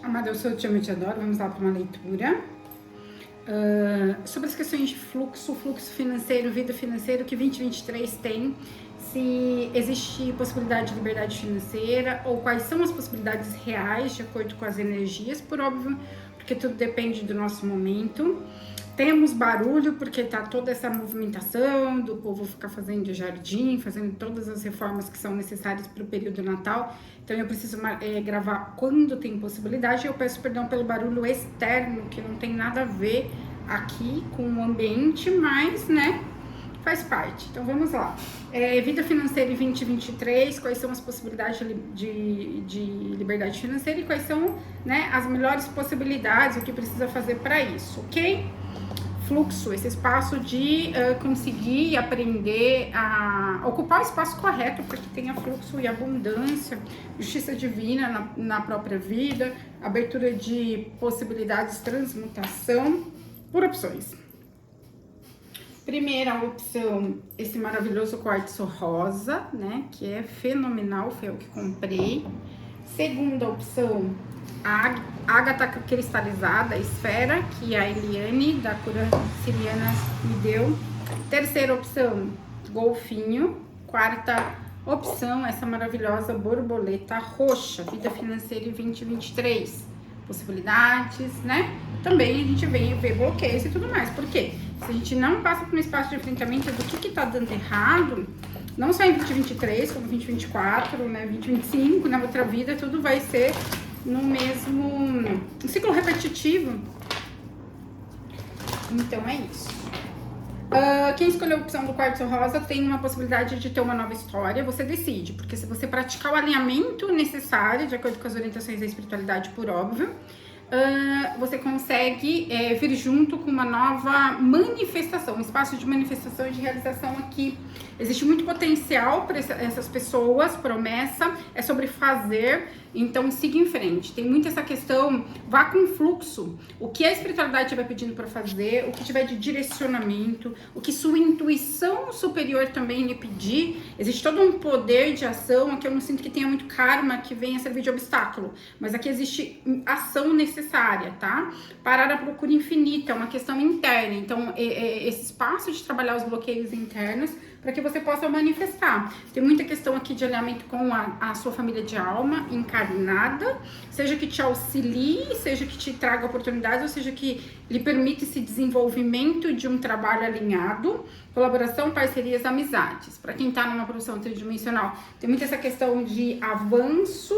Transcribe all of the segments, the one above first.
Amada, eu sou Te Amo e Te Adoro. Vamos lá para uma leitura sobre as questões de fluxo financeiro, vida financeira, o que 2023 tem, se existe possibilidade de liberdade financeira ou quais são as possibilidades reais de acordo com as energias, por óbvio, porque tudo depende do nosso momento. Temos barulho porque tá toda essa movimentação do povo ficar fazendo jardim, fazendo todas as reformas que são necessárias para o período Natal. Então eu preciso gravar quando tem possibilidade. Eu peço perdão pelo barulho externo, que não tem nada a ver aqui com o ambiente, mas, né, faz parte. Então vamos lá. Vida financeira em 2023, quais são as possibilidades de liberdade financeira e quais são, né, as melhores possibilidades, o que precisa fazer para isso, ok? Fluxo, esse espaço de conseguir aprender a ocupar o espaço correto para que tenha fluxo e abundância, justiça divina na própria vida, abertura de possibilidades, transmutação por opções. Primeira opção, esse maravilhoso quartzo rosa, né, que é fenomenal, foi o que comprei. Segunda opção, a ágata cristalizada, a esfera, que a Eliane, da cura siriana, me deu. Terceira opção, golfinho. Quarta opção, essa maravilhosa borboleta roxa, vida financeira em 2023. Possibilidades, né? Também a gente vem ver bloqueios e tudo mais. Por quê? Se a gente não passa por um espaço de enfrentamento do que tá dando errado, não só em 2023, como 2024, né, 2025, na outra vida, tudo vai ser no mesmo ciclo repetitivo. Então é isso. Quem escolheu a opção do quartzo rosa tem uma possibilidade de ter uma nova história, você decide, porque se você praticar o alinhamento necessário, de acordo com as orientações da espiritualidade, por óbvio, você consegue vir junto com uma nova manifestação, um espaço de manifestação e de realização aqui. Existe muito potencial para essas pessoas, promessa, é sobre fazer, então siga em frente. Tem muito essa questão, vá com fluxo, o que a espiritualidade estiver pedindo para fazer, o que tiver de direcionamento, o que sua intuição superior também lhe pedir. Existe todo um poder de ação, aqui eu não sinto que tenha muito karma que venha servir de obstáculo, mas aqui existe ação necessária, tá? Parar a procura infinita, é uma questão interna, então esse espaço de trabalhar os bloqueios internos para que você possa manifestar. Tem muita questão aqui de alinhamento com a sua família de alma encarnada, seja que te auxilie, seja que te traga oportunidades, ou seja que lhe permita esse desenvolvimento de um trabalho alinhado, colaboração, parcerias, amizades. Para quem está numa profissão tridimensional, tem muita essa questão de avanço,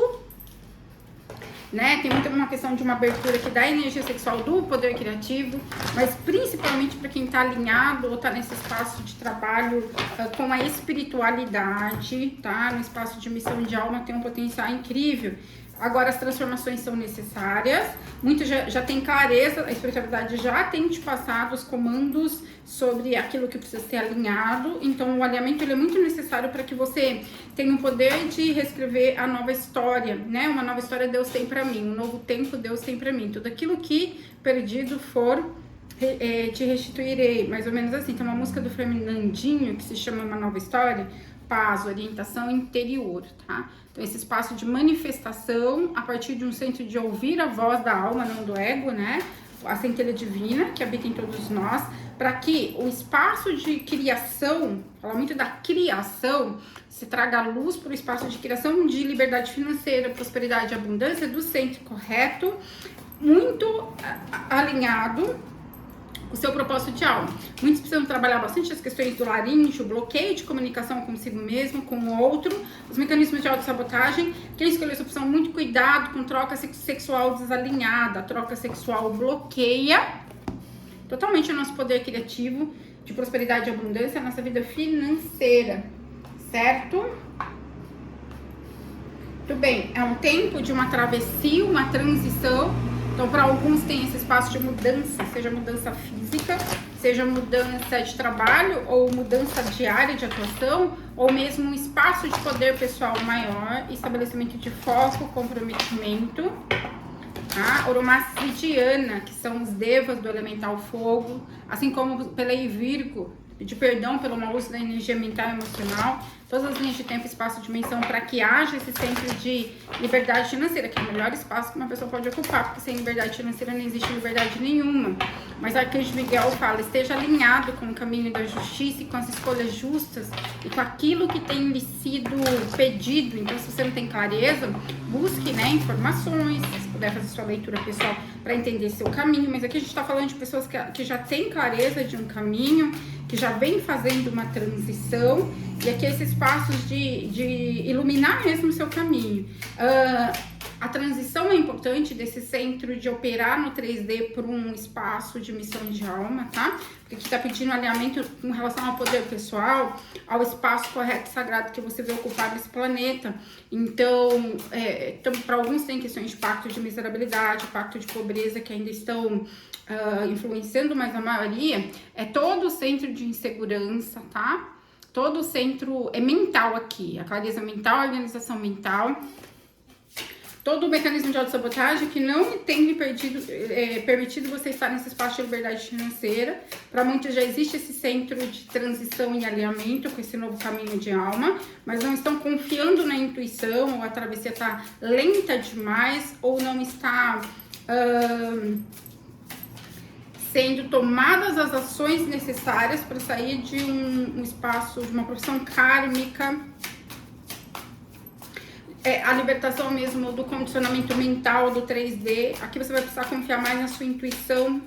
né? Tem muito uma questão de uma abertura que dá energia sexual do poder criativo, mas principalmente para quem está alinhado ou está nesse espaço de trabalho com a espiritualidade, tá? No espaço de missão de alma tem um potencial incrível. Agora as transformações são necessárias, muitos já tem clareza, a espiritualidade já tem te passado os comandos sobre aquilo que precisa ser alinhado, então o alinhamento ele é muito necessário para que você tenha o poder de reescrever a nova história, né? Uma nova história Deus tem para mim, um novo tempo Deus tem para mim, tudo aquilo que perdido for, te restituirei, mais ou menos assim. Tem uma música do Fernandinho que se chama Uma Nova História, paz, orientação interior, tá? Então esse espaço de manifestação a partir de um centro de ouvir a voz da alma, não do ego, né? A centelha divina que habita em todos nós, para que o espaço de criação, fala muito da criação, se traga a luz para o espaço de criação de liberdade financeira, prosperidade e abundância do centro correto, muito alinhado o seu propósito de alma. Muitos precisam trabalhar bastante as questões do laríngeo, bloqueio de comunicação consigo mesmo, com o outro, os mecanismos de autossabotagem. Quem escolheu essa opção, muito cuidado com troca sexual desalinhada. A troca sexual bloqueia totalmente o nosso poder criativo de prosperidade e abundância, a nossa vida financeira, certo? Muito bem, é um tempo de uma travessia, uma transição. Então, para alguns tem esse espaço de mudança, seja mudança física, seja mudança de trabalho, ou mudança diária de atuação, ou mesmo um espaço de poder pessoal maior, estabelecimento de foco, comprometimento. Tá? Oromacidiana, que são os devas do elemental fogo, assim como pela Virgo, pedir perdão pelo mau uso da energia mental e emocional, todas as linhas de tempo, espaço, dimensão, para que haja esse centro de liberdade financeira, que é o melhor espaço que uma pessoa pode ocupar, porque sem liberdade financeira não existe liberdade nenhuma. Mas Arcanjo Miguel fala, esteja alinhado com o caminho da justiça e com as escolhas justas e com aquilo que tem lhe sido pedido. Então, se você não tem clareza, busque, né, informações, se puder fazer sua leitura pessoal para entender seu caminho. Mas aqui a gente está falando de pessoas que já têm clareza de um caminho, que já vem fazendo uma transição, e aqui esses passos de iluminar mesmo o seu caminho. A transição é importante desse centro de operar no 3D por um espaço de missão de alma, tá? Porque aqui tá pedindo alinhamento com relação ao poder pessoal, ao espaço correto e sagrado que você vai ocupar nesse planeta. Então, para alguns tem questões de pacto de miserabilidade, pacto de pobreza que ainda estão influenciando, mas a maioria é todo o centro de insegurança, tá? Todo o centro é mental aqui, a clareza mental, a organização mental. Todo o mecanismo de autossabotagem que não tem permitido você estar nesse espaço de liberdade financeira. Para muitos já existe esse centro de transição e alinhamento com esse novo caminho de alma, mas não estão confiando na intuição, ou a travessia está lenta demais, ou não está sendo tomadas as ações necessárias para sair de um espaço, de uma profissão kármica. A libertação mesmo do condicionamento mental do 3D. Aqui você vai precisar confiar mais na sua intuição.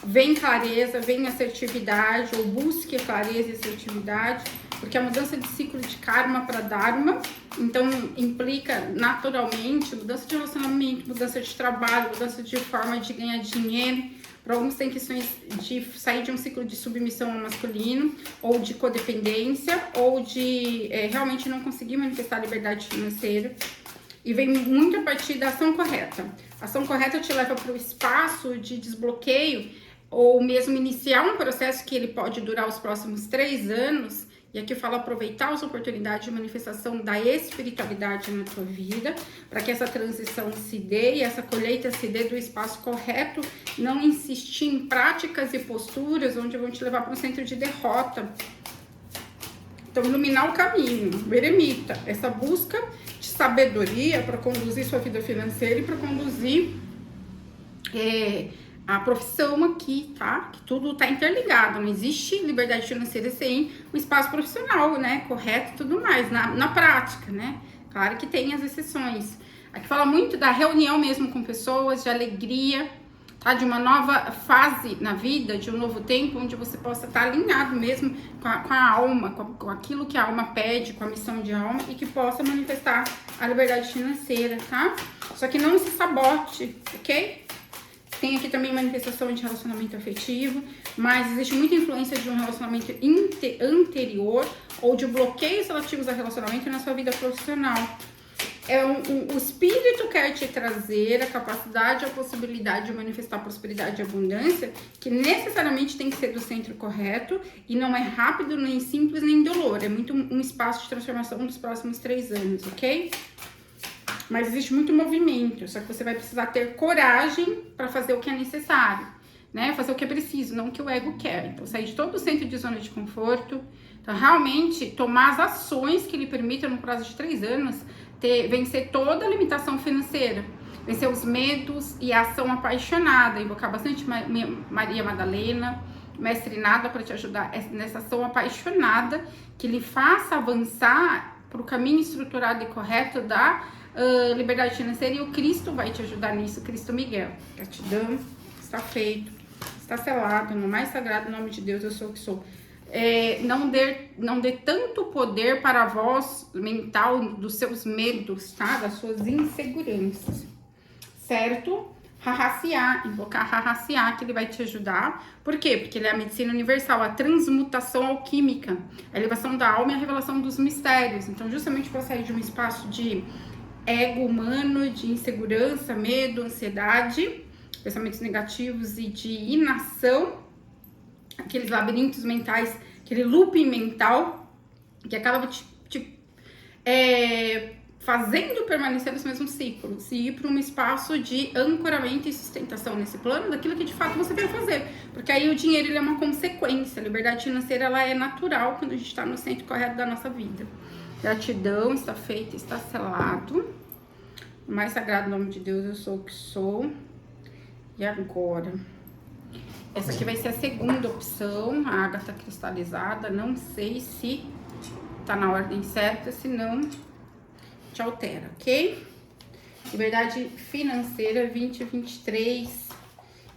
Vem clareza, vem assertividade, ou busque clareza e assertividade, porque a mudança de ciclo de karma para dharma, então implica naturalmente mudança de relacionamento, mudança de trabalho, mudança de forma de ganhar dinheiro. Para alguns tem questões de sair de um ciclo de submissão ao masculino, ou de codependência, ou de realmente não conseguir manifestar a liberdade financeira. E vem muito a partir da ação correta. A ação correta te leva para o espaço de desbloqueio, ou mesmo iniciar um processo que ele pode durar os próximos 3 anos. E aqui eu falo aproveitar as oportunidades de manifestação da espiritualidade na tua vida, para que essa transição se dê e essa colheita se dê do espaço correto, não insistir em práticas e posturas onde vão te levar para um centro de derrota. Então, iluminar o caminho, o eremita, essa busca de sabedoria para conduzir sua vida financeira e para conduzir a profissão aqui, tá? Que tudo tá interligado, não existe liberdade financeira sem um espaço profissional, né? Correto e tudo mais, na prática, né? Claro que tem as exceções. Aqui fala muito da reunião mesmo com pessoas, de alegria, tá? De uma nova fase na vida, de um novo tempo, onde você possa estar alinhado mesmo com a alma, com aquilo que a alma pede, com a missão de alma, e que possa manifestar a liberdade financeira, tá? Só que não se sabote, ok? Tem aqui também manifestação de relacionamento afetivo, mas existe muita influência de um relacionamento anterior ou de bloqueios relativos a relacionamento na sua vida profissional. O espírito quer te trazer a capacidade, a possibilidade de manifestar prosperidade e abundância, que necessariamente tem que ser do centro correto e não é rápido, nem simples, nem indolor. É muito um espaço de transformação dos próximos 3 anos, ok? Mas existe muito movimento, só que você vai precisar ter coragem para fazer o que é necessário, né? Fazer o que é preciso, não o que o ego quer. Então, sair de todo o centro de zona de conforto. Então, realmente, tomar as ações que lhe permitam, no prazo de 3 anos, vencer toda a limitação financeira. Vencer os medos e a ação apaixonada. Invocar bastante Maria Madalena, Mestre Nada, para te ajudar nessa ação apaixonada, que lhe faça avançar para o caminho estruturado e correto da liberdade financeira, e o Cristo vai te ajudar nisso, Cristo Miguel. Gratidão, está feito, está selado, no mais sagrado nome de Deus, eu sou o que sou. Não dê tanto poder para a voz mental dos seus medos, tá? Das suas inseguranças, certo? Rahaciá, invocar Rahaciá, que ele vai te ajudar. Por quê? Porque ele é a medicina universal, a transmutação alquímica, a elevação da alma e a revelação dos mistérios. Então, justamente para sair de um espaço de ego humano, de insegurança, medo, ansiedade, pensamentos negativos e de inação, aqueles labirintos mentais, aquele looping mental que acaba fazendo permanecer nos mesmos ciclos e ir para um espaço de ancoramento e sustentação nesse plano daquilo que de fato você veio fazer. Porque aí o dinheiro ele é uma consequência, a liberdade financeira ela é natural quando a gente está no centro correto da nossa vida. Gratidão, está feito, está selado. O mais sagrado nome de Deus, eu sou o que sou. E agora? Essa aqui vai ser a segunda opção, a ágata cristalizada. Não sei se tá na ordem certa, se não te altera, ok? Liberdade financeira 2023,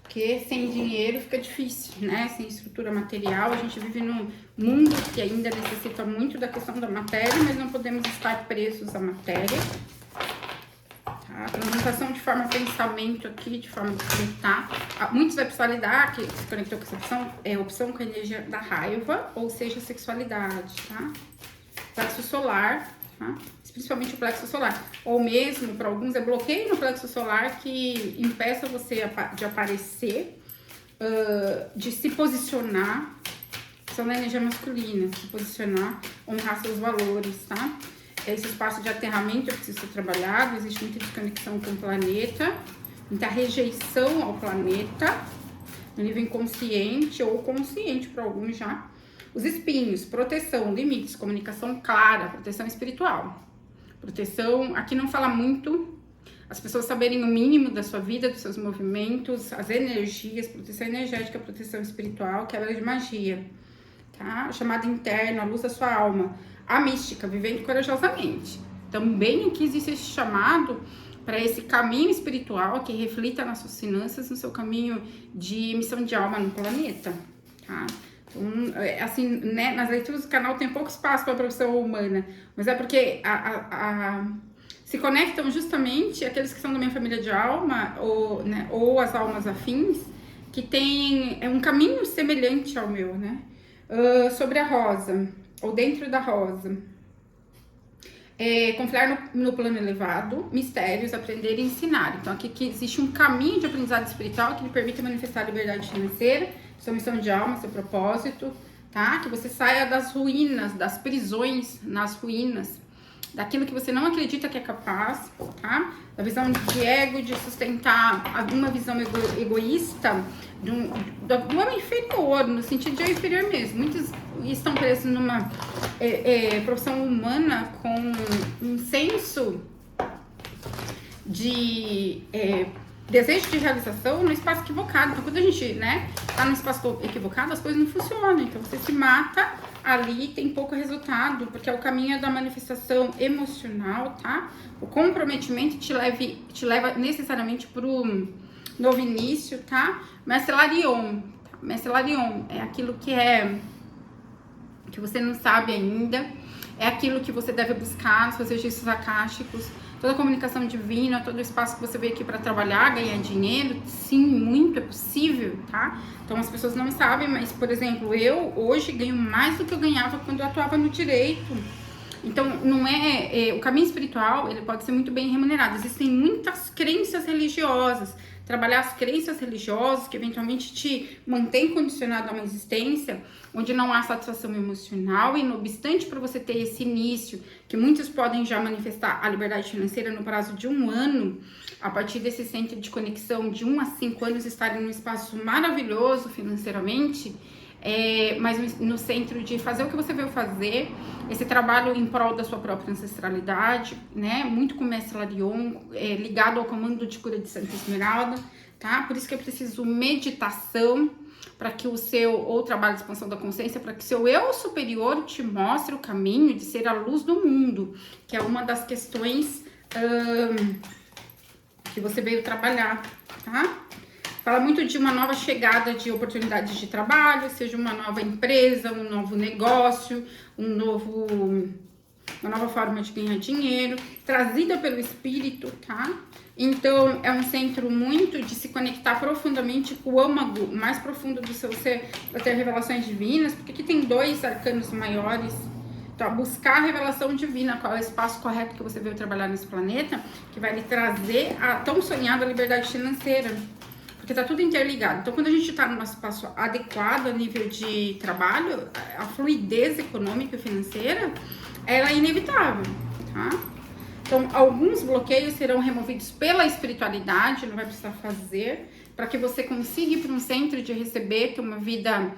porque sem dinheiro fica difícil, né? Sem estrutura material, a gente vive num mundo que ainda necessita muito da questão da matéria, mas não podemos estar presos à matéria. Tá? Transmutação de forma pensamento aqui, de forma de conectar. Muitos vai precisar lidar, que se conectou com essa opção, é a opção com a energia da raiva, ou seja, sexualidade, tá? Plexo solar, tá? Principalmente o plexo solar. Ou mesmo, para alguns, é bloqueio no plexo solar que impeça você de aparecer, de se posicionar, são da energia masculina, se posicionar, honrar seus valores, tá? Esse espaço de aterramento precisa ser trabalhado, existe muita desconexão com o planeta, muita rejeição ao planeta, no nível inconsciente ou consciente para alguns já. Os espinhos, proteção, limites, comunicação clara, proteção espiritual. Proteção, aqui não fala muito, as pessoas saberem o mínimo da sua vida, dos seus movimentos, as energias, proteção energética, proteção espiritual, quebra de magia, tá? Chamada interna, a luz da sua alma. A mística, vivendo corajosamente. Também aqui existe esse chamado para esse caminho espiritual que reflita nas suas finanças, no seu caminho de missão de alma no planeta, tá? Então, assim, né, nas leituras do canal tem pouco espaço para a profissão humana, mas é porque se conectam justamente aqueles que são da minha família de alma, ou, né, ou as almas afins, que têm um caminho semelhante ao meu, né? Sobre a rosa, ou dentro da rosa. Confiar no plano elevado, mistérios, aprender e ensinar. Então, aqui que existe um caminho de aprendizado espiritual que lhe permite manifestar a liberdade financeira, sua missão de alma, seu propósito, tá? Que você saia das ruínas, das prisões nas ruínas, daquilo que você não acredita que é capaz, tá? Da visão de ego, de sustentar alguma visão egoísta do homem inferior, no sentido de eu inferior mesmo. Muitos estão presos numa profissão humana com um senso de desejo de realização no espaço equivocado. Então, quando a gente, né, tá no espaço equivocado, as coisas não funcionam. Então, você se mata ali, tem pouco resultado, porque é o caminho da manifestação emocional, tá? O comprometimento te leva necessariamente pro novo início, tá? Mestre Larion. Mestre Larion é aquilo que você não sabe ainda, é aquilo que você deve buscar nos seus registros akáshicos, toda a comunicação divina, todo o espaço que você veio aqui para trabalhar, ganhar dinheiro, sim, muito, é possível, tá? Então as pessoas não sabem, mas, por exemplo, eu hoje ganho mais do que eu ganhava quando eu atuava no direito. Então, não o caminho espiritual, ele pode ser muito bem remunerado. Existem muitas crenças religiosas. Trabalhar as crenças religiosas que eventualmente te mantém condicionado a uma existência onde não há satisfação emocional, e não obstante para você ter esse início, que muitos podem já manifestar a liberdade financeira no prazo de 1 ano, a partir desse centro de conexão de 1 a 5 anos estarem num espaço maravilhoso financeiramente, mas no centro de fazer o que você veio fazer, esse trabalho em prol da sua própria ancestralidade, né? Muito com o Mestre Larion, ligado ao comando de cura de Santa Esmeralda, tá? Por isso que é preciso meditação, para que ou trabalho de expansão da consciência, para que seu eu superior te mostre o caminho de ser a luz do mundo, que é uma das questões que você veio trabalhar, tá? Fala muito de uma nova chegada de oportunidades de trabalho, seja uma nova empresa, um novo negócio, uma nova forma de ganhar dinheiro, trazida pelo espírito, tá? Então, é um centro muito de se conectar profundamente com o âmago mais profundo do seu ser, para ter revelações divinas, porque aqui tem 2 arcanos maiores. Então, buscar a revelação divina, qual é o espaço correto que você veio trabalhar nesse planeta, que vai lhe trazer a tão sonhada liberdade financeira. Porque tá tudo interligado. Então, quando a gente tá num espaço adequado a nível de trabalho, a fluidez econômica e financeira, ela é inevitável, tá? Então, alguns bloqueios serão removidos pela espiritualidade, não vai precisar fazer, para que você consiga ir para um centro de receber, ter uma vida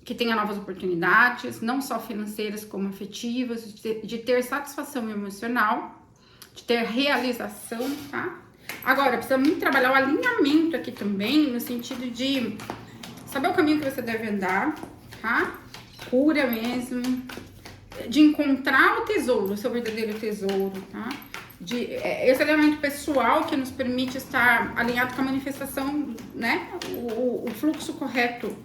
que tenha novas oportunidades, não só financeiras como afetivas, de ter satisfação emocional, de ter realização, tá? Agora, precisa muito trabalhar o alinhamento aqui também, no sentido de saber o caminho que você deve andar, tá? Cura mesmo, de encontrar o tesouro, o seu verdadeiro tesouro, tá? Esse elemento pessoal que nos permite estar alinhado com a manifestação, né? O fluxo correto,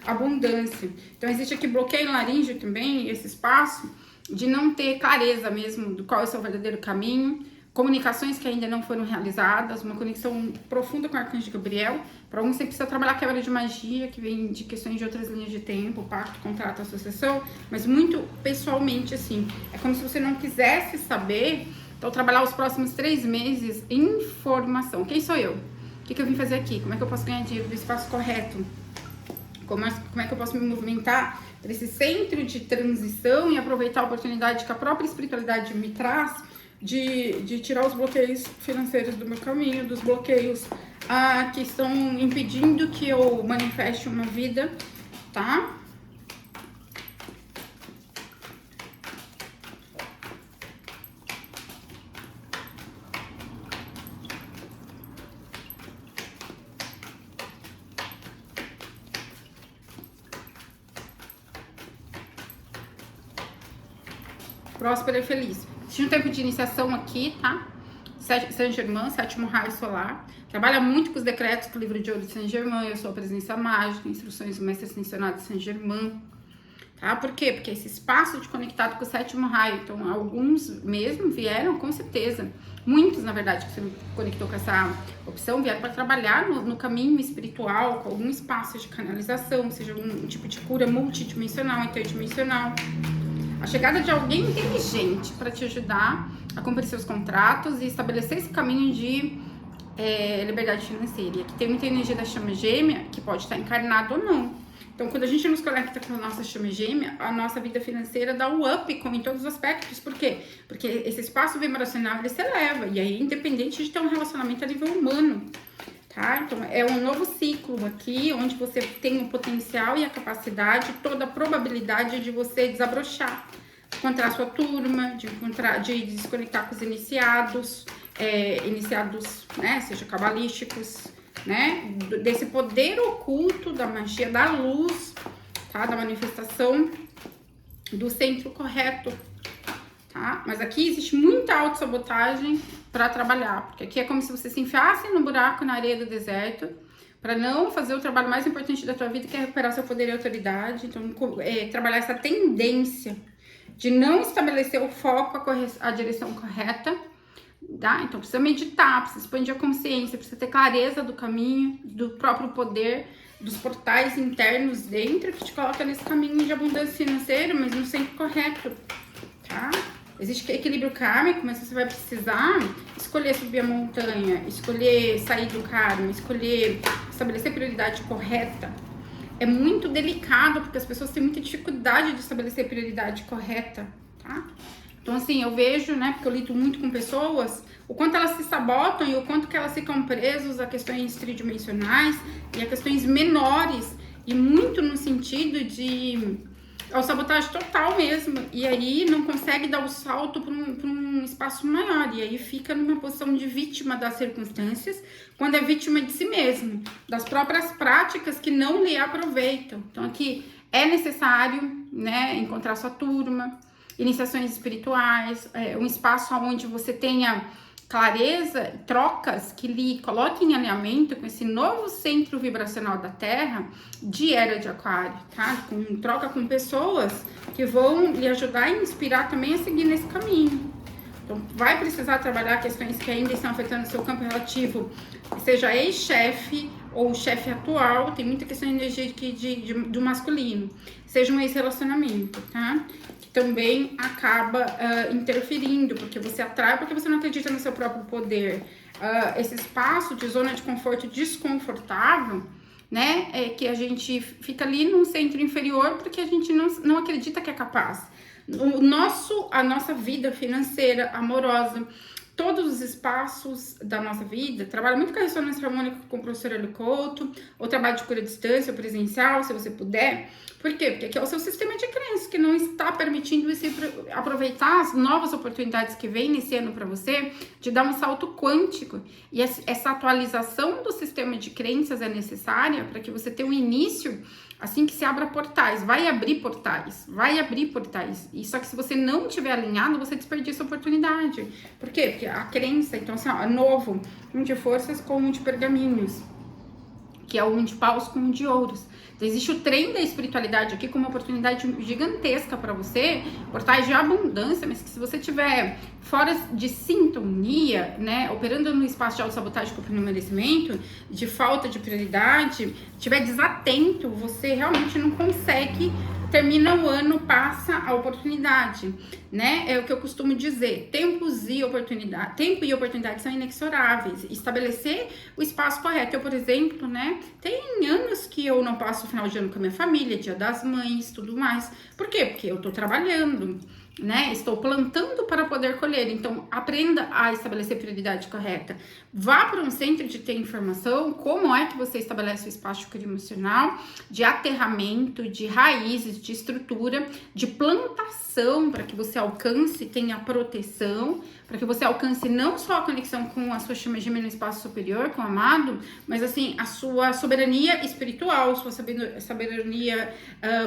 abundância. Então, existe aqui bloqueio laríngeo também, esse espaço de não ter clareza mesmo do qual é o seu verdadeiro caminho, comunicações que ainda não foram realizadas, uma conexão profunda com o Arcanjo Gabriel. Para alguns, você precisa trabalhar a quebra de magia, que vem de questões de outras linhas de tempo, pacto, contrato, associação, mas muito pessoalmente, assim. É como se você não quisesse saber. Então, trabalhar os próximos 3 meses em informação. Quem sou eu? O que eu vim fazer aqui? Como é que eu posso ganhar dinheiro do espaço correto? Como é que eu posso me movimentar para esse centro de transição e aproveitar a oportunidade que a própria espiritualidade me traz de tirar os bloqueios financeiros do meu caminho, dos bloqueios que estão impedindo que eu manifeste uma vida, tá? Próspera e feliz. Tinha um tempo de iniciação aqui, tá? Saint-Germain, 7º raio solar. Trabalha muito com os decretos do livro de ouro de Saint-Germain. Eu sou a presença mágica, instruções do mestre ascensionado de Saint-Germain. Tá? Por quê? Porque esse espaço de conectado com o 7º raio, então alguns mesmo vieram, com certeza. Muitos, na verdade, que se conectou com essa opção, vieram para trabalhar no caminho espiritual, com algum espaço de canalização, seja algum tipo de cura multidimensional, interdimensional. A chegada de alguém inteligente para te ajudar a cumprir seus contratos e estabelecer esse caminho de liberdade financeira. E aqui tem muita energia da chama gêmea, que pode estar encarnado ou não. Então, quando a gente nos conecta com a nossa chama gêmea, a nossa vida financeira dá um up em todos os aspectos. Por quê? Porque esse espaço vibracional, ele se eleva. E aí, independente de ter um relacionamento a nível humano. Tá? Então, é um novo ciclo aqui, onde você tem o potencial e a capacidade, toda a probabilidade de você desabrochar, encontrar sua turma, de desconectar com os iniciados, né, seja cabalísticos, né, desse poder oculto da magia da luz, tá, da manifestação do centro correto. Tá? Mas aqui existe muita autossabotagem para trabalhar, porque aqui é como se você se enfiasse no buraco na areia do deserto para não fazer o trabalho mais importante da tua vida, que é recuperar seu poder e autoridade. Então, trabalhar essa tendência de não estabelecer o foco, a direção correta, tá? Então, precisa meditar, precisa expandir a consciência, precisa ter clareza do caminho, do próprio poder, dos portais internos dentro, que te coloca nesse caminho de abundância financeira, mas no centro correto, tá? Existe equilíbrio kármico, mas você vai precisar escolher subir a montanha, escolher sair do karma, escolher estabelecer prioridade correta. É muito delicado, porque as pessoas têm muita dificuldade de estabelecer prioridade correta, tá? Então, assim, eu vejo, né, porque eu lido muito com pessoas, o quanto elas se sabotam e o quanto que elas ficam presas a questões tridimensionais e a questões menores, e muito no sentido de sabotagem total mesmo, e aí não consegue dar o salto para um espaço maior, e aí fica numa posição de vítima das circunstâncias, quando é vítima de si mesmo, das próprias práticas que não lhe aproveitam. Então aqui é necessário, né, encontrar sua turma, iniciações espirituais, um espaço onde você tenha clareza, trocas que lhe coloquem em alinhamento com esse novo centro vibracional da Terra de Era de Aquário, tá? Troca com pessoas que vão lhe ajudar e inspirar também a seguir nesse caminho. Então, vai precisar trabalhar questões que ainda estão afetando o seu campo relativo, seja ex-chefe ou chefe atual, tem muita questão de energia do masculino, seja um ex-relacionamento, tá? Também acaba interferindo, porque você atrai, porque você não acredita no seu próprio poder. Esse espaço de zona de conforto desconfortável, né, é que a gente fica ali num centro inferior porque a gente não acredita que é capaz. A nossa vida financeira, amorosa, todos os espaços da nossa vida, trabalha muito com a ressonância harmônica com o professor Hélio Couto, ou trabalho de cura à distância, ou presencial, se você puder. Por quê? Porque aqui é o seu sistema de crenças que não está permitindo você aproveitar as novas oportunidades que vem nesse ano para você, de dar um salto quântico. E essa atualização do sistema de crenças é necessária para que você tenha um início assim que se abra portais, vai abrir portais. E só que se você não tiver alinhado, você desperdiça a oportunidade. Por quê? Porque a crença, então assim, ó, novo, um de forças com um de pergaminhos, que é um de paus com um de ouros. Então, existe o trem da espiritualidade aqui como uma oportunidade gigantesca para você, portais de abundância, mas que se você tiver fora de sintonia, né, operando no espaço de autossabotagem, culpa e não merecimento, de falta de prioridade, tiver desatento, você realmente não consegue. Termina o ano, passa a oportunidade, né? É o que eu costumo dizer, tempo e oportunidade são inexoráveis. Estabelecer o espaço correto. Eu, por exemplo, né, tem anos que eu não passo o final de ano com a minha família, Dia das Mães, tudo mais. Por quê? Porque eu tô trabalhando, né? Estou plantando para poder colher. Então, aprenda a estabelecer prioridade correta. Vá para um centro de ter informação, como é que você estabelece o espaço de cura emocional, de aterramento, de raízes, de estrutura, de plantação, para que você alcance, tenha proteção, para que você alcance não só a conexão com a sua chama gêmea no espaço superior, com o amado, mas assim, a sua soberania espiritual, sua soberania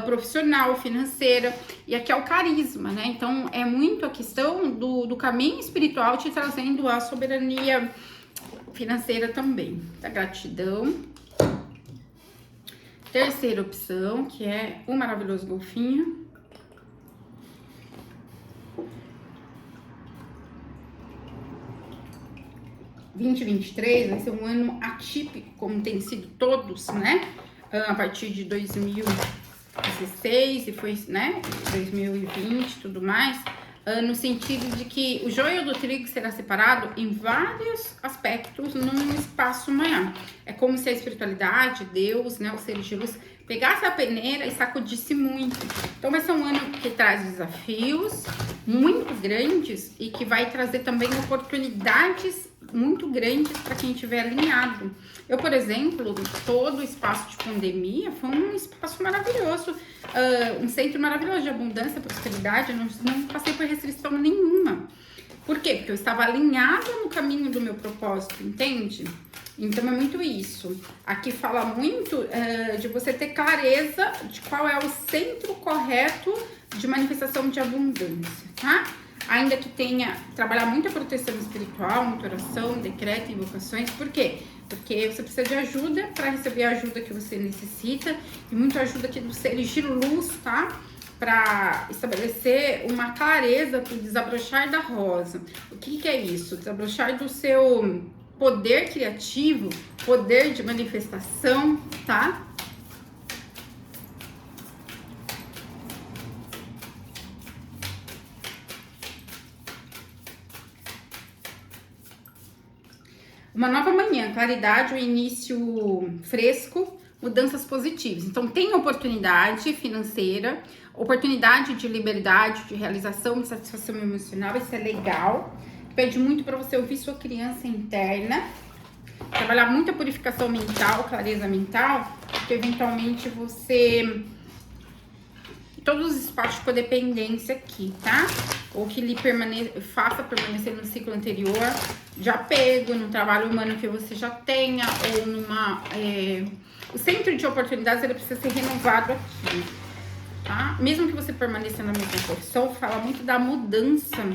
profissional, financeira, e aqui é o carisma, né? Então, é muito a questão do caminho espiritual te trazendo a soberania financeira também, tá? Gratidão. Terceira opção, que é o maravilhoso golfinho. (2023) vai ser um ano atípico, como tem sido todos, né? A partir de 2016 e foi, né? 2020 e tudo mais. No sentido de que o joio do trigo será separado em vários aspectos num espaço maior. É como se a espiritualidade, Deus, né, os seres de luz, pegasse a peneira e sacudisse muito. Então vai ser um ano que traz desafios muito grandes e que vai trazer também oportunidades muito grandes para quem estiver alinhado. Eu, por exemplo, todo o espaço de pandemia foi um espaço maravilhoso, um centro maravilhoso de abundância, prosperidade, eu não passei por restrição nenhuma. Por quê? Porque eu estava alinhada no caminho do meu propósito, entende? Então é muito isso. Aqui fala muito de você ter clareza de qual é o centro correto de manifestação de abundância, tá? Ainda que tenha, trabalhar muita proteção espiritual, muita oração, decreto, invocações. Por quê? Porque você precisa de ajuda para receber a ajuda que você necessita. E muita ajuda aqui dos seres de luz, tá? Para estabelecer uma clareza para o desabrochar da rosa. O que é isso? Desabrochar do seu poder criativo, poder de manifestação, tá? Uma nova manhã, claridade, um início fresco, mudanças positivas. Então, tem oportunidade financeira, oportunidade de liberdade, de realização, de satisfação emocional, isso é legal. Pede muito para você ouvir sua criança interna, trabalhar muita purificação mental, clareza mental, porque eventualmente você... Todos os espaços de codependência aqui, tá? Ou que lhe faça permanecer no ciclo anterior de apego, no trabalho humano que você já tenha, ou numa... O centro de oportunidades, ele precisa ser renovado aqui, tá? Mesmo que você permaneça na mesma profissão, fala muito da mudança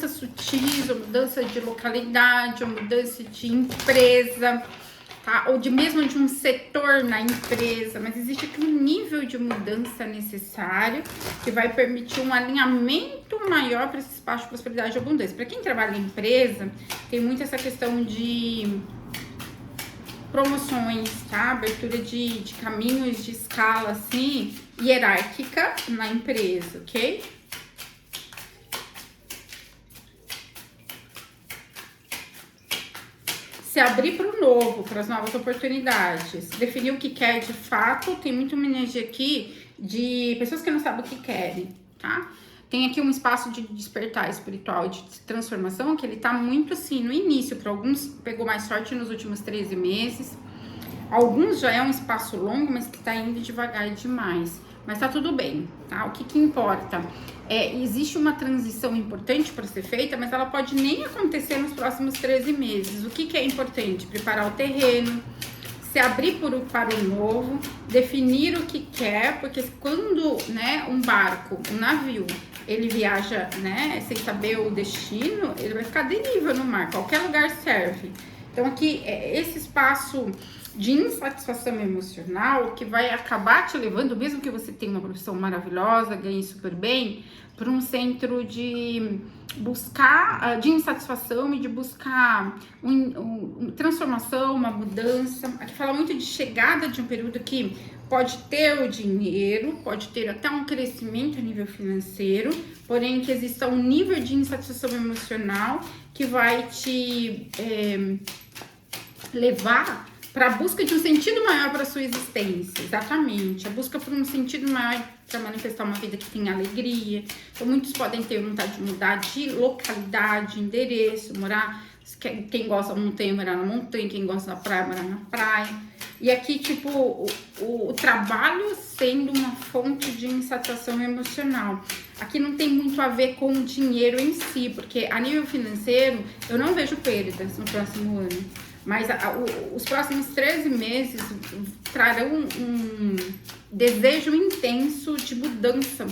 sutis, ou mudança de localidade, ou mudança de empresa, tá? Ou mesmo de um setor na empresa, mas existe aqui um nível de mudança necessário que vai permitir um alinhamento maior para esse espaço de prosperidade e abundância. Para quem trabalha em empresa, tem muito essa questão de promoções, tá? Abertura de caminhos de escala, assim, hierárquica na empresa, ok? Se abrir para o novo, para as novas oportunidades, definir o que quer de fato. Tem muito uma energia aqui de pessoas que não sabem o que querem, tá? Tem aqui um espaço de despertar espiritual e de transformação que ele tá muito assim no início. Para alguns pegou mais sorte nos últimos 13 meses. Alguns já é um espaço longo, mas que tá indo devagar demais. Mas tá tudo bem, tá? O que que importa? Existe uma transição importante para ser feita, mas ela pode nem acontecer nos próximos 13 meses. O que que é importante? Preparar o terreno, se abrir para o novo, definir o que quer, porque quando, né, um barco, um navio, ele viaja, né, sem saber o destino, ele vai ficar à deriva no mar, qualquer lugar serve. Então aqui, esse espaço de insatisfação emocional que vai acabar te levando, mesmo que você tenha uma profissão maravilhosa, ganhe super bem, para um centro de buscar, de insatisfação e de buscar transformação, uma mudança. Aqui fala muito de chegada de um período que pode ter o dinheiro, pode ter até um crescimento a nível financeiro, porém que exista um nível de insatisfação emocional que vai te levar para a busca de um sentido maior para a sua existência, exatamente. A busca por um sentido maior para manifestar uma vida que tenha alegria. Então, muitos podem ter vontade de mudar de localidade, endereço, morar. Quem gosta da montanha, morar na montanha. Quem gosta da praia, morar na praia. E aqui, tipo, o trabalho sendo uma fonte de insatisfação emocional. Aqui não tem muito a ver com o dinheiro em si, porque a nível financeiro, eu não vejo perdas no próximo ano. Mas os próximos 13 meses trarão um desejo intenso de mudança,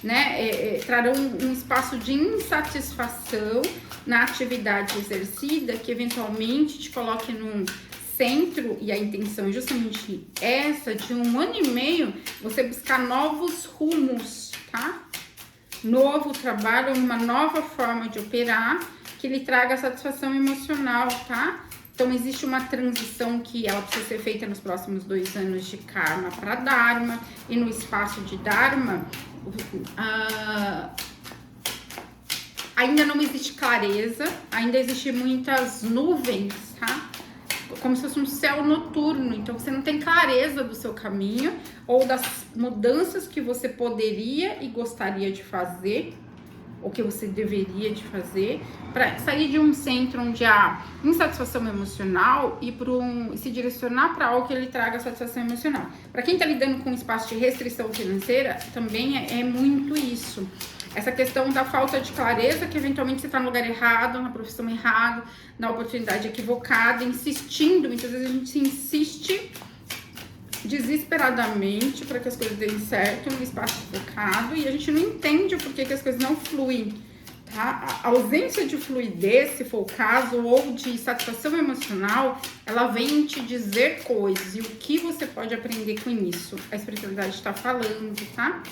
né? Trarão um espaço de insatisfação na atividade exercida, que eventualmente te coloque num centro, e a intenção é justamente essa, de 1 ano e meio, você buscar novos rumos, tá? Novo trabalho, uma nova forma de operar, que lhe traga satisfação emocional, tá? Então, existe uma transição que ela precisa ser feita nos próximos 2 anos de karma para dharma. E no espaço de dharma, ainda não existe clareza, ainda existem muitas nuvens, tá? Como se fosse um céu noturno. Então, você não tem clareza do seu caminho ou das mudanças que você poderia e gostaria de fazer, o que você deveria de fazer, para sair de um centro onde há insatisfação emocional e se direcionar para algo que ele traga satisfação emocional. Para quem está lidando com um espaço de restrição financeira, também é muito isso. Essa questão da falta de clareza, que eventualmente você está no lugar errado, na profissão errada, na oportunidade equivocada, insistindo. Muitas vezes a gente insiste desesperadamente para que as coisas deem certo no espaço focado e a gente não entende o porquê que as coisas não fluem, tá? A ausência de fluidez, se for o caso, ou de satisfação emocional, ela vem te dizer coisas, e o que você pode aprender com isso? A espiritualidade está falando, tá?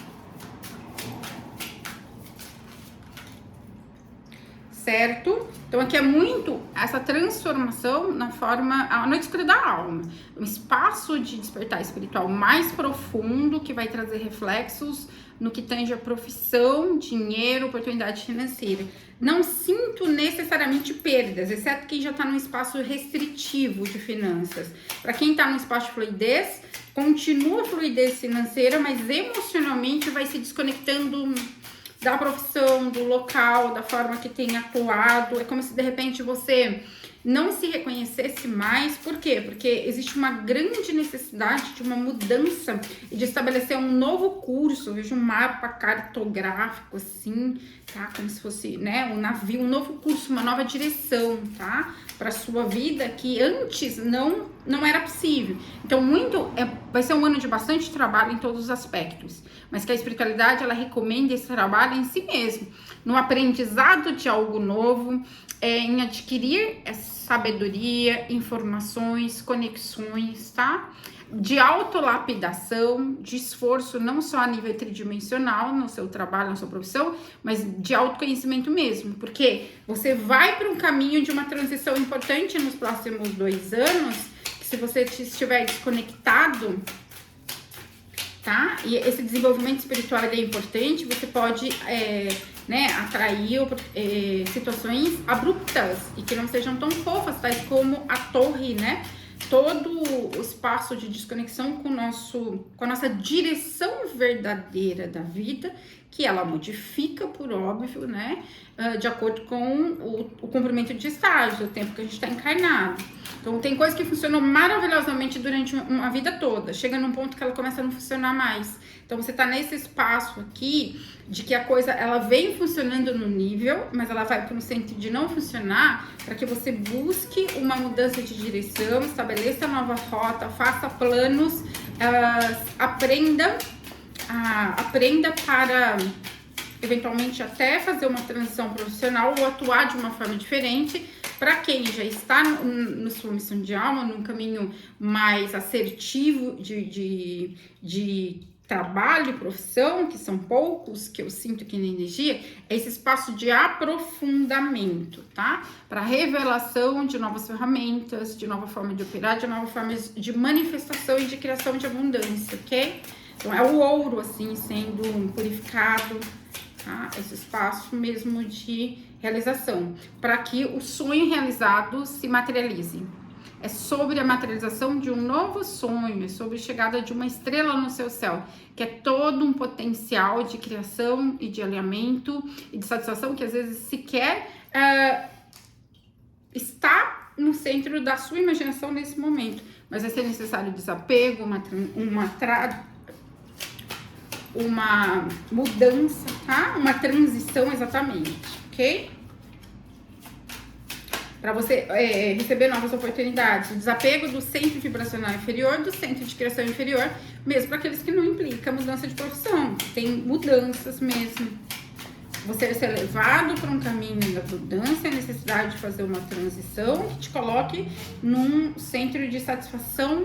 Certo? Então aqui é muito essa transformação na forma, a noite escura da alma, um espaço de despertar espiritual mais profundo que vai trazer reflexos no que tange a profissão, dinheiro, oportunidade financeira. Não sinto necessariamente perdas, exceto quem já está num espaço restritivo de finanças. Para quem está no espaço de fluidez, continua a fluidez financeira, mas emocionalmente vai se desconectando da profissão, do local, da forma que tem atuado. É como se de repente você não se reconhecesse mais. Por quê? Porque existe uma grande necessidade de uma mudança e de estabelecer um novo curso. Eu vejo um mapa cartográfico assim, tá? Como se fosse, né, um navio, um novo curso, uma nova direção, tá? Para sua vida que antes não era possível. Então, vai ser um ano de bastante trabalho em todos os aspectos, mas que a espiritualidade, ela recomenda esse trabalho em si mesmo, no aprendizado de algo novo, em adquirir sabedoria, informações, conexões, tá? De autolapidação, de esforço, não só a nível tridimensional, no seu trabalho, na sua profissão, mas de autoconhecimento mesmo, porque você vai para um caminho de uma transição importante nos próximos 2 anos, que se você estiver desconectado, tá? E esse desenvolvimento espiritual é importante, você pode atrair situações abruptas e que não sejam tão fofas, tais como a torre, né? Todo o espaço de desconexão com a nossa direção verdadeira da vida, que ela modifica, por óbvio, né, de acordo com o comprimento de estágio, o tempo que a gente está encarnado. Então, tem coisa que funcionou maravilhosamente durante uma vida toda, chega num ponto que ela começa a não funcionar mais. Então, você tá nesse espaço aqui de que a coisa, ela vem funcionando no nível, mas ela vai para um centro de não funcionar, para que você busque uma mudança de direção, estabeleça nova rota, faça planos, aprenda para eventualmente até fazer uma transição profissional ou atuar de uma forma diferente. Para quem já está no sua missão de alma, num caminho mais assertivo de trabalho e profissão, que são poucos, que eu sinto aqui na energia, é esse espaço de aprofundamento, tá? Para revelação de novas ferramentas, de nova forma de operar, de nova forma de manifestação e de criação de abundância, ok? Então, é o ouro, assim, sendo purificado, tá? Esse espaço mesmo de realização, para que o sonho realizado se materialize. É sobre a materialização de um novo sonho, é sobre a chegada de uma estrela no seu céu, que é todo um potencial de criação e de alinhamento e de satisfação que às vezes sequer está no centro da sua imaginação nesse momento. Mas vai ser necessário desapego, uma mudança, tá? Uma transição exatamente, ok? Para você receber novas oportunidades, o desapego do centro vibracional inferior, do centro de criação inferior, mesmo para aqueles que não implicam mudança de profissão, tem mudanças mesmo. Você ser levado para um caminho da abundância, a necessidade de fazer uma transição que te coloque num centro de satisfação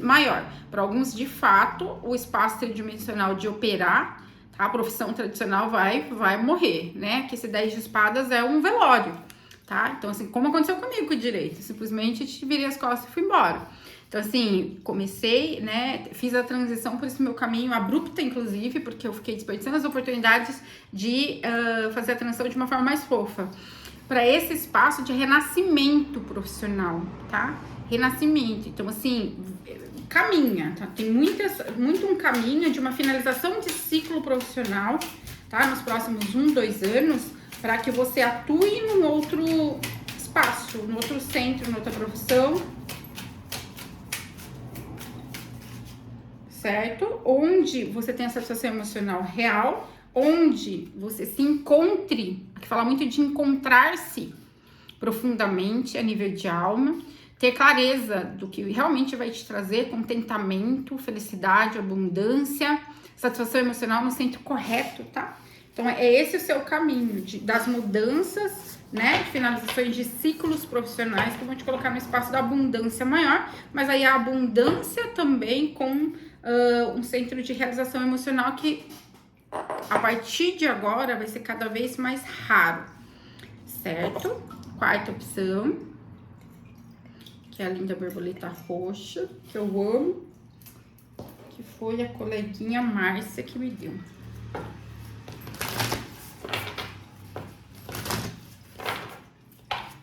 maior. Para alguns, de fato, o espaço tridimensional de operar, tá? A profissão tradicional vai morrer, né? Que esse 10 de espadas é um velório. Tá? Então, assim, como aconteceu comigo com o direito, simplesmente te virei as costas e fui embora. Então, assim, comecei, né, fiz a transição por esse meu caminho abrupta, inclusive, porque eu fiquei desperdiçando as oportunidades de fazer a transição de uma forma mais fofa, para esse espaço de renascimento profissional, tá? Renascimento. Então, assim, caminha, tá? Tem muito um caminho de uma finalização de ciclo profissional, tá? Nos próximos 1, 2 anos, para que você atue num outro espaço, num outro centro, numa outra profissão, certo? Onde você tem a satisfação emocional real, onde você se encontre, aqui fala muito de encontrar-se profundamente a nível de alma, ter clareza do que realmente vai te trazer contentamento, felicidade, abundância, satisfação emocional no centro correto, tá? Então, é esse o seu caminho das mudanças, né, de finalizações de ciclos profissionais que vão te colocar no espaço da abundância maior, mas aí a abundância também com um centro de realização emocional que, a partir de agora, vai ser cada vez mais raro, certo? Quarta opção, que é a linda borboleta roxa, que eu amo, que foi a coleguinha Márcia que me deu.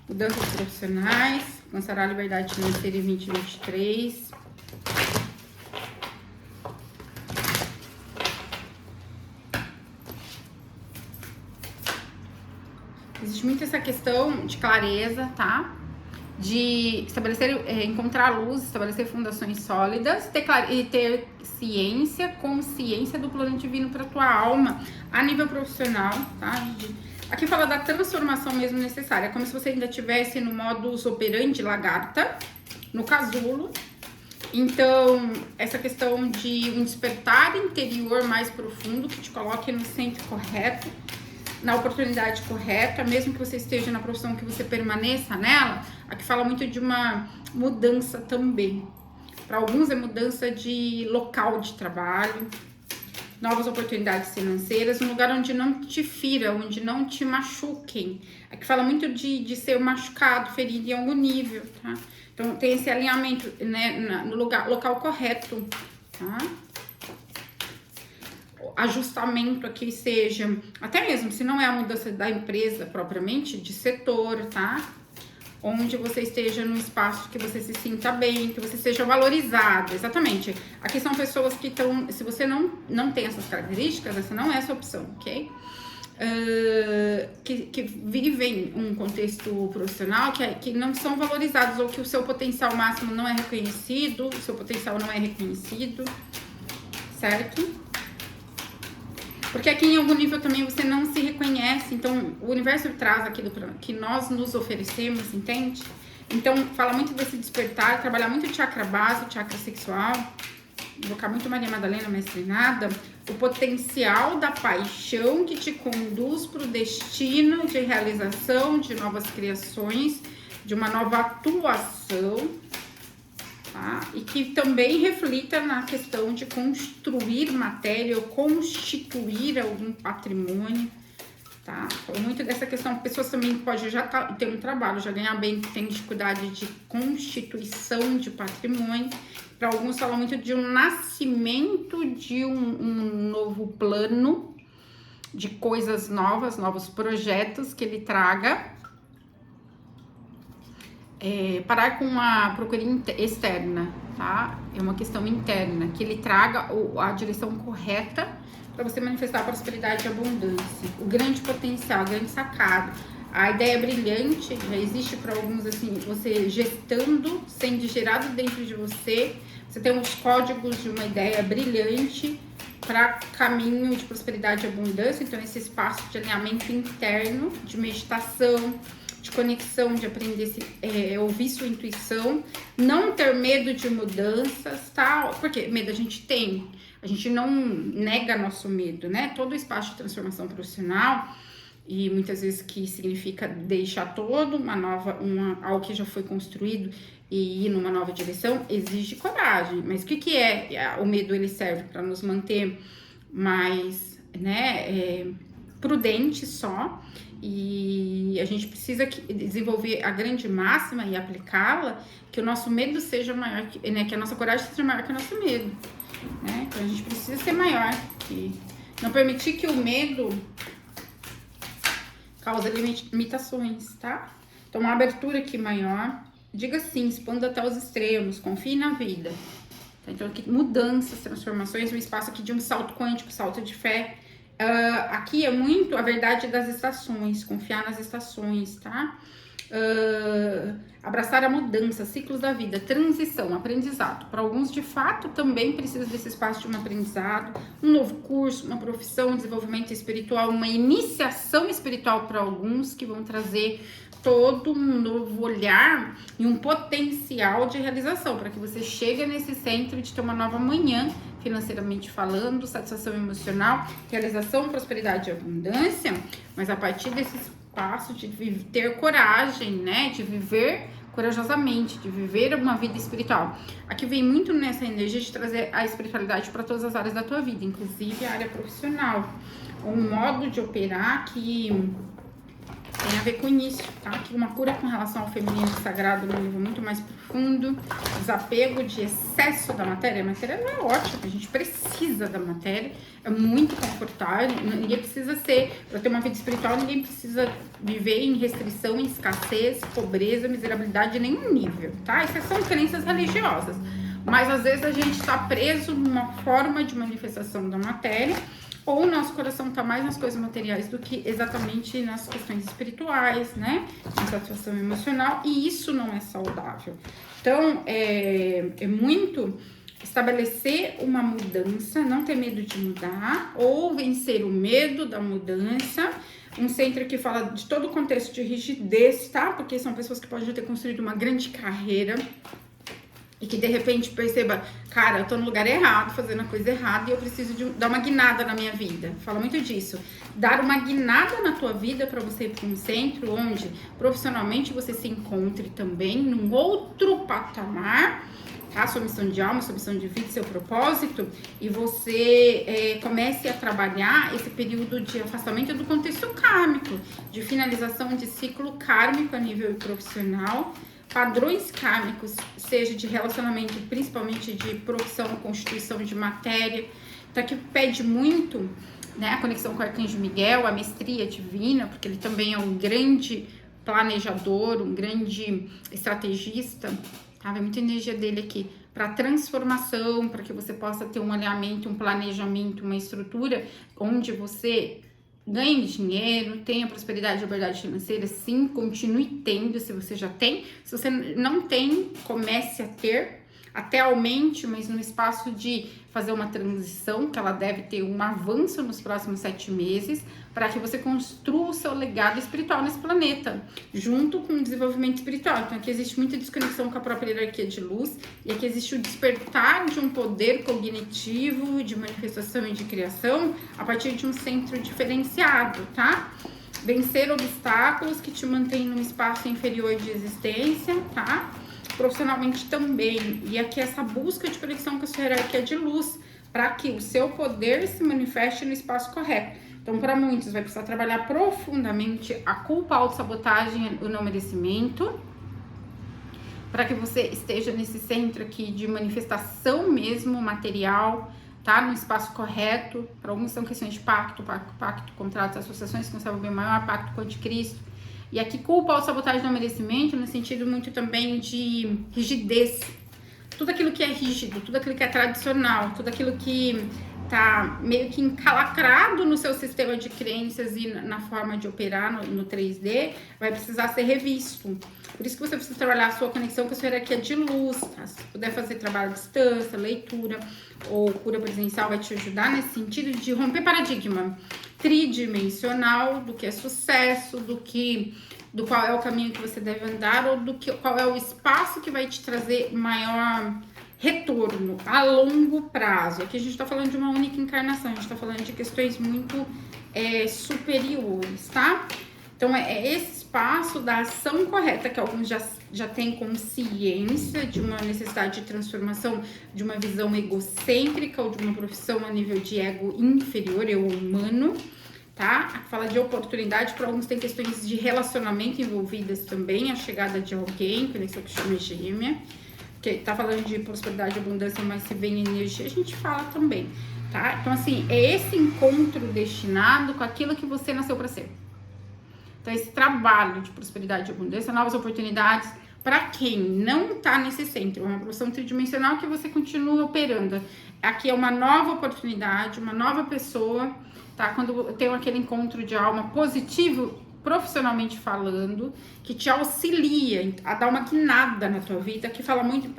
Mudanças profissionais, alcançará a liberdade financeira em 2023. Existe muito essa questão de clareza, tá? De estabelecer, encontrar luz, estabelecer fundações sólidas, ter ciência, consciência do plano divino para tua alma a nível profissional, tá? Aqui fala da transformação mesmo necessária, como se você ainda estivesse no modus operandi lagarta, no casulo. Então, essa questão de um despertar interior mais profundo que te coloque no centro correto, na oportunidade correta, mesmo que você esteja na profissão, que você permaneça nela. Aqui fala muito de uma mudança também. Para alguns é mudança de local de trabalho, novas oportunidades financeiras, um lugar onde não te fira, onde não te machuquem. Aqui fala muito de ser machucado, ferido em algum nível, tá? Então, tem esse alinhamento, né, no local correto, tá? Ajustamento aqui seja, até mesmo se não é a mudança da empresa propriamente, de setor, tá? onde você esteja num espaço que você se sinta bem, que você seja valorizado, exatamente. Aqui são pessoas que estão, se você não tem essas características, essa não é essa opção, ok? Que vivem um contexto profissional que não são valorizados, ou que o seu potencial máximo não é reconhecido, o seu potencial não é reconhecido, certo? Porque aqui em algum nível também você não se reconhece, então o universo traz aquilo que nós nos oferecemos, entende? Então fala muito desse despertar, trabalhar muito o chakra base, o chakra sexual, invocar muito Maria Madalena, mestre nada, o potencial da paixão que te conduz para o destino de realização, de novas criações, de uma nova atuação, tá? E que também reflita na questão de construir matéria ou constituir algum patrimônio, tá? Muito dessa questão, pessoas também podem já ter um trabalho, já ganhar bem, que tem dificuldade de constituição de patrimônio. Para alguns fala muito de um nascimento de um novo plano, de coisas novas, novos projetos que ele traga. Parar com a procura externa, tá? É uma questão interna, que ele traga a direção correta para você manifestar a prosperidade e abundância, o grande potencial, o grande sacado. A ideia brilhante já existe para alguns, assim, você gestando, sendo gerado dentro de você, você tem os códigos de uma ideia brilhante para caminho de prosperidade e abundância. Então, esse espaço de alinhamento interno, de meditação, de conexão, de aprender a ouvir sua intuição, não ter medo de mudanças, tá? Porque medo a gente tem, a gente não nega nosso medo, né? Todo espaço de transformação profissional, e muitas vezes que significa deixar todo algo que já foi construído e ir numa nova direção, exige coragem. Mas o que é? O medo, ele serve para nos manter mais, né, prudentes só, e a gente precisa desenvolver a grande máxima e aplicá-la, que o nosso medo seja maior, né, que a nossa coragem seja maior que o nosso medo, né? Então a gente precisa ser maior, que não permitir que o medo cause limitações, tá? Então uma abertura aqui maior, diga sim, expanda até os extremos, confie na vida. Então aqui mudanças, transformações, um espaço aqui de um salto quântico, salto de fé. Aqui é muito a verdade das estações, confiar nas estações, tá? Abraçar a mudança, ciclos da vida, transição, aprendizado. Para alguns, de fato, também precisa desse espaço de um aprendizado, um novo curso, uma profissão, um desenvolvimento espiritual, uma iniciação espiritual para alguns, que vão trazer todo um novo olhar e um potencial de realização, para que você chegue nesse centro de ter uma nova manhã, financeiramente falando, satisfação emocional, realização, prosperidade e abundância, mas a partir desse espaço de ter coragem, né, de viver corajosamente, de viver uma vida espiritual. Aqui vem muito nessa energia de trazer a espiritualidade para todas as áreas da tua vida, inclusive a área profissional, um modo de operar que tem a ver com isso, tá? Aqui uma cura com relação ao feminino sagrado num nível muito mais profundo, desapego de excesso da matéria. A matéria não é ótima, a gente precisa da matéria, é muito confortável, ninguém precisa para ter uma vida espiritual, ninguém precisa viver em restrição, em escassez, pobreza, miserabilidade de nenhum nível, tá? Essas são crenças religiosas, mas às vezes a gente está preso numa forma de manifestação da matéria, ou o nosso coração está mais nas coisas materiais do que exatamente nas questões espirituais, né? Na satisfação emocional, e isso não é saudável. Então, é muito estabelecer uma mudança, não ter medo de mudar, ou vencer o medo da mudança. Um centro que fala de todo o contexto de rigidez, tá? Porque são pessoas que podem já ter construído uma grande carreira, e que de repente perceba, cara, eu tô no lugar errado, fazendo a coisa errada, e eu preciso dar uma guinada na minha vida. Fala muito disso. Dar uma guinada na tua vida para você ir para um centro onde profissionalmente você se encontre também num outro patamar, tá? Sua missão de alma, sua missão de vida, seu propósito, e você comece a trabalhar esse período de afastamento do contexto kármico, de finalização de ciclo kármico a nível profissional, padrões kármicos, seja de relacionamento, principalmente de profissão, constituição de matéria. Então aqui pede muito, né, a conexão com o Arcanjo Miguel, a mestria divina, porque ele também é um grande planejador, um grande estrategista, tá? Vem muita energia dele aqui para transformação, para que você possa ter um alinhamento, um planejamento, uma estrutura onde você ganhe dinheiro, tenha prosperidade e liberdade financeira, sim, continue tendo, se você já tem. Se você não tem, comece a ter, até aumente, mas no espaço de fazer uma transição, que ela deve ter um avanço nos próximos 7 meses, para que você construa o seu legado espiritual nesse planeta, junto com o desenvolvimento espiritual. Então aqui existe muita desconexão com a própria hierarquia de luz, e aqui existe o despertar de um poder cognitivo, de manifestação e de criação, a partir de um centro diferenciado, tá? Vencer obstáculos que te mantêm num espaço inferior de existência, tá? Profissionalmente também, e aqui essa busca de conexão com a sua hierarquia de luz, para que o seu poder se manifeste no espaço correto. Então, para muitos, vai precisar trabalhar profundamente a culpa, a autossabotagem, o não merecimento, para que você esteja nesse centro aqui de manifestação mesmo material, tá? No espaço correto. Para alguns são questões de pacto, contratos, associações com o céu bem maior, pacto com o anticristo. E aqui culpa, autossabotagem, não merecimento, no sentido muito também de rigidez. Tudo aquilo que é rígido, tudo aquilo que é tradicional, tudo aquilo que tá meio que encalacrado no seu sistema de crenças e na forma de operar no 3D, vai precisar ser revisto. Por isso que você precisa trabalhar a sua conexão com a sua hierarquia de luz, tá? Se puder fazer trabalho à distância, leitura ou cura presencial, vai te ajudar nesse sentido de romper paradigma tridimensional do que é sucesso, do qual é o caminho que você deve andar, ou qual é o espaço que vai te trazer maior retorno a longo prazo. Aqui a gente tá falando de uma única encarnação, a gente tá falando de questões muito superiores, tá? Então é esse espaço da ação correta, que alguns já têm consciência de uma necessidade de transformação, de uma visão egocêntrica ou de uma profissão a nível de ego inferior, eu humano, tá? Fala de oportunidade, para alguns tem questões de relacionamento envolvidas também, a chegada de alguém, conexão que chama gêmea, que tá falando de prosperidade e abundância, mas se vem energia, a gente fala também, tá? Então, assim, é esse encontro destinado com aquilo que você nasceu para ser. Então, esse trabalho de prosperidade e abundância, novas oportunidades, para quem não tá nesse centro, uma profissão tridimensional que você continua operando. Aqui é uma nova oportunidade, uma nova pessoa, tá? Quando tem aquele encontro de alma positivo, profissionalmente falando, que te auxilia a dar uma guinada na tua vida, que fala muito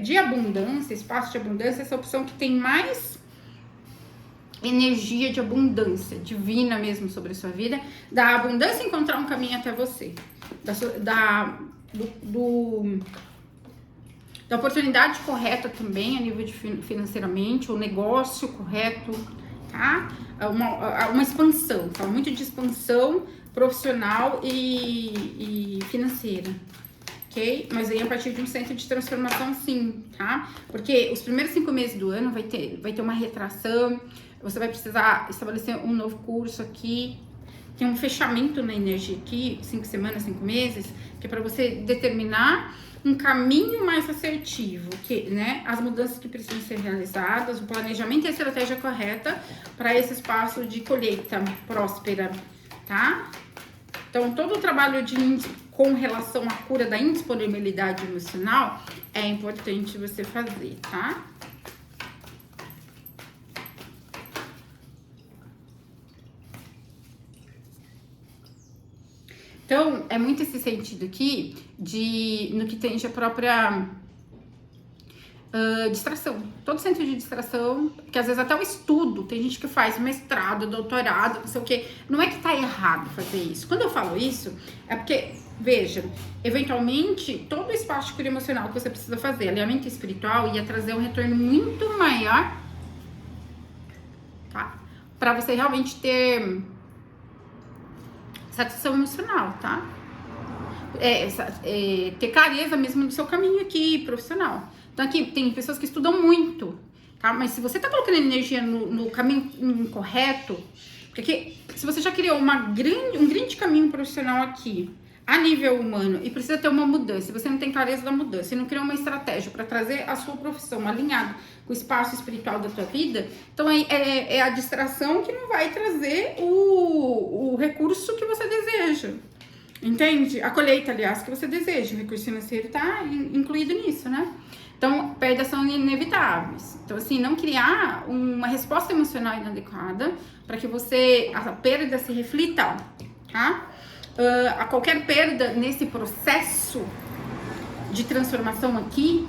de abundância, espaço de abundância, essa opção que tem mais energia de abundância divina mesmo sobre a sua vida, da abundância encontrar um caminho até você, da oportunidade correta também a nível de financeiramente, o negócio correto, tá? Uma expansão, fala muito de expansão profissional e financeira, ok? Mas aí a partir de um centro de transformação, sim, tá? Porque os primeiros 5 meses do ano vai ter uma retração, você vai precisar estabelecer um novo curso aqui, tem um fechamento na energia aqui, 5 semanas, 5 meses, que é para você determinar um caminho mais assertivo, né? As mudanças que precisam ser realizadas, o planejamento e a estratégia correta para esse espaço de colheita próspera, tá? Então, todo o trabalho com relação à cura da indisponibilidade emocional é importante você fazer, tá? Então, é muito esse sentido aqui no que tem a própria distração. Todo centro de distração, que às vezes até o estudo, tem gente que faz mestrado, doutorado, não sei o quê. Não é que tá errado fazer isso. Quando eu falo isso, é porque, veja, eventualmente, todo o espaço de cura emocional que você precisa fazer, alinhamento espiritual, ia trazer um retorno muito maior, tá? Pra você realmente ter satisfação emocional, tá? Ter clareza mesmo do seu caminho aqui, profissional. Então aqui tem pessoas que estudam muito, tá? Mas se você tá colocando energia no caminho incorreto, porque aqui, se você já criou um grande caminho profissional aqui, a nível humano, e precisa ter uma mudança, se você não tem clareza da mudança, e não criou uma estratégia para trazer a sua profissão alinhada com o espaço espiritual da tua vida, então é a distração que não vai trazer o recurso que você deseja. Entende? A colheita, aliás, que você deseja. O recurso financeiro tá incluído nisso, né? Então, perdas são inevitáveis. Então, assim, não criar uma resposta emocional inadequada para que a perda se reflita, tá? A qualquer perda nesse processo de transformação aqui,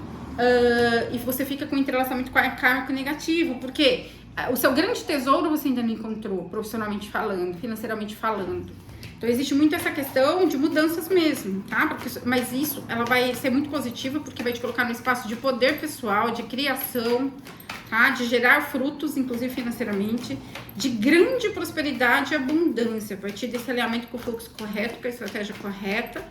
e você fica com entrelaçamento kármico negativo, porque o seu grande tesouro você ainda não encontrou, profissionalmente falando, financeiramente falando. Então, existe muito essa questão de mudanças mesmo, tá? Mas isso, ela vai ser muito positiva, porque vai te colocar no espaço de poder pessoal, de criação, tá? De gerar frutos, inclusive financeiramente, de grande prosperidade e abundância. Vai te dar esse alinhamento com o fluxo correto, com a estratégia correta.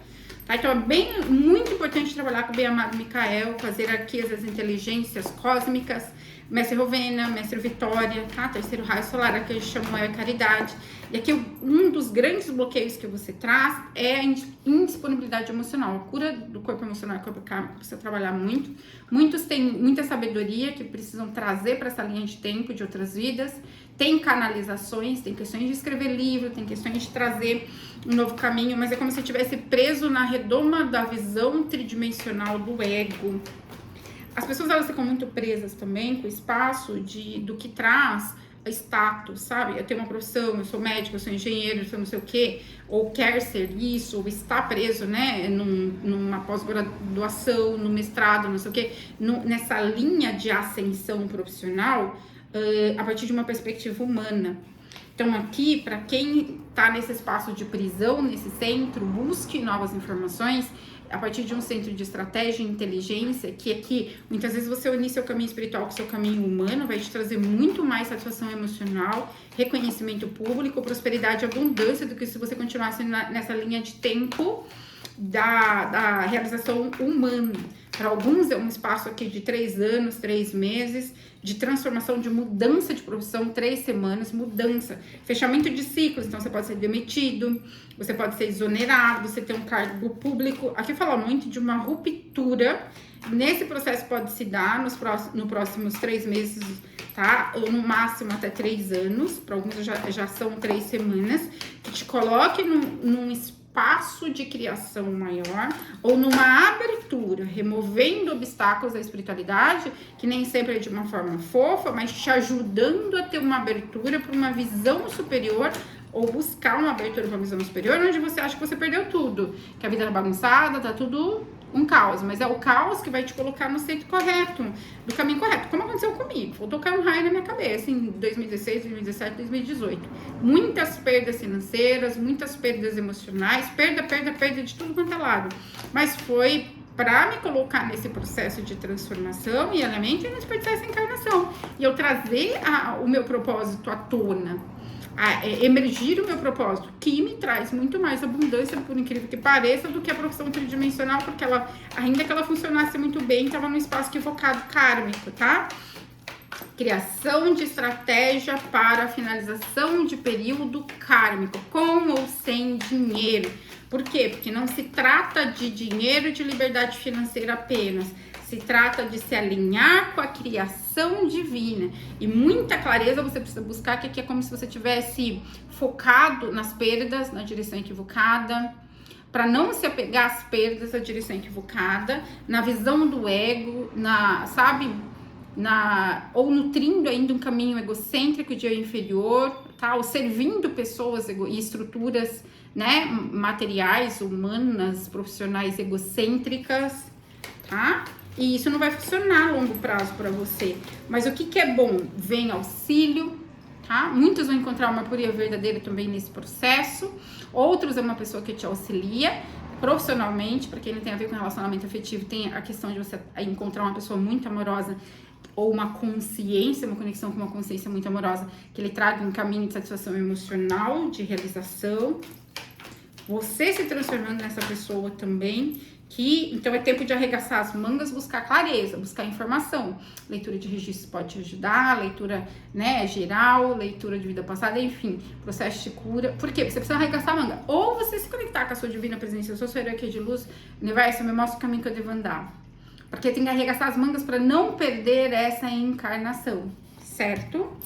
Tá? Então, é muito importante trabalhar com o bem-amado Micael, com as hierarquias das inteligências cósmicas, Mestre Rovena, Mestre Vitória, tá? Terceiro raio solar, aqui a gente chama a caridade. E aqui um dos grandes bloqueios que você traz é a indisponibilidade emocional. A cura do corpo emocional e corpo kármico precisa trabalhar muito. Muitos têm muita sabedoria que precisam trazer para essa linha de tempo de outras vidas. Tem canalizações, tem questões de escrever livro, tem questões de trazer um novo caminho, mas é como se estivesse preso na redoma da visão tridimensional do ego. As pessoas, elas ficam muito presas também com o espaço do que traz status, sabe? Eu tenho uma profissão, eu sou médico, eu sou engenheiro, eu sou não sei o quê, ou quer ser isso, ou está preso, né, numa pós-graduação, no mestrado, não sei o quê, nessa linha de ascensão profissional, a partir de uma perspectiva humana. Então, aqui, para quem está nesse espaço de prisão, nesse centro, busque novas informações a partir de um centro de estratégia e inteligência, que aqui, muitas vezes você unir seu caminho espiritual com seu caminho humano, vai te trazer muito mais satisfação emocional, reconhecimento público, prosperidade e abundância do que se você continuasse nessa linha de tempo da realização humana. Para alguns é um espaço aqui de 3 anos, 3 meses, de transformação, de mudança de profissão, 3 semanas, mudança, fechamento de ciclos. Então você pode ser demitido, você pode ser exonerado, você tem um cargo público. Aqui fala muito de uma ruptura. Nesse processo pode se dar nos próximos 3 meses, tá? Ou no máximo até 3 anos. Para alguns já são 3 semanas. Que te coloque num espaço de criação maior ou numa abertura, removendo obstáculos da espiritualidade, que nem sempre é de uma forma fofa, mas te ajudando a ter uma abertura para uma visão superior, ou buscar uma abertura para uma visão superior, onde você acha que você perdeu tudo, que a vida tá bagunçada, tá tudo um caos, mas é o caos que vai te colocar no centro correto, do caminho correto, como aconteceu comigo. Vou tocar um raio na minha cabeça em 2016, 2017, 2018. Muitas perdas financeiras, muitas perdas emocionais, perda de tudo quanto é lado. Mas foi para me colocar nesse processo de transformação e alinhamento e não desperdiçar essa encarnação. E eu trazer o meu propósito à tona. Emergir o meu propósito, que me traz muito mais abundância, por incrível que pareça, do que a profissão tridimensional, porque ela, ainda que ela funcionasse muito bem, estava num espaço equivocado kármico, tá? Criação de estratégia para a finalização de período kármico, com ou sem dinheiro. Por quê? Porque não se trata de dinheiro e de liberdade financeira apenas. Se trata de se alinhar com a criação divina. E muita clareza você precisa buscar, que aqui é como se você tivesse focado nas perdas, na direção equivocada, para não se apegar às perdas, à direção equivocada, na visão do ego, ou nutrindo ainda um caminho egocêntrico de eu inferior, tá? Ou servindo pessoas e estruturas, né, materiais, humanas, profissionais egocêntricas, tá? E isso não vai funcionar a longo prazo para você. Mas o que é bom? Vem auxílio, tá? Muitos vão encontrar uma apoio verdadeira também nesse processo. Outros é uma pessoa que te auxilia profissionalmente. Para quem não tem a ver com relacionamento afetivo, tem a questão de você encontrar uma pessoa muito amorosa ou uma consciência, uma conexão com uma consciência muito amorosa, que ele traga um caminho de satisfação emocional, de realização. Você se transformando nessa pessoa também, então é tempo de arregaçar as mangas, buscar clareza, buscar informação. Leitura de registros pode te ajudar, leitura, né, geral, leitura de vida passada, enfim, processo de cura. Por quê? Você precisa arregaçar a manga. Ou você se conectar com a sua divina presença, eu sou sua hierarquia de luz, universo, me mostra o caminho que eu devo andar. Porque tem que arregaçar as mangas para não perder essa encarnação, certo?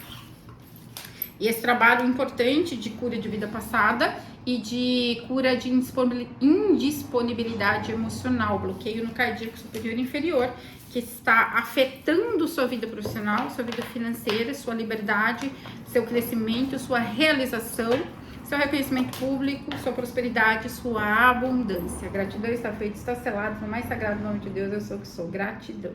E esse trabalho importante de cura de vida passada e de cura de indisponibilidade emocional, bloqueio no cardíaco superior e inferior, que está afetando sua vida profissional, sua vida financeira, sua liberdade, seu crescimento, sua realização, seu reconhecimento público, sua prosperidade, sua abundância. Gratidão está feita, está selado, no mais sagrado nome de Deus, eu sou o que sou. Gratidão.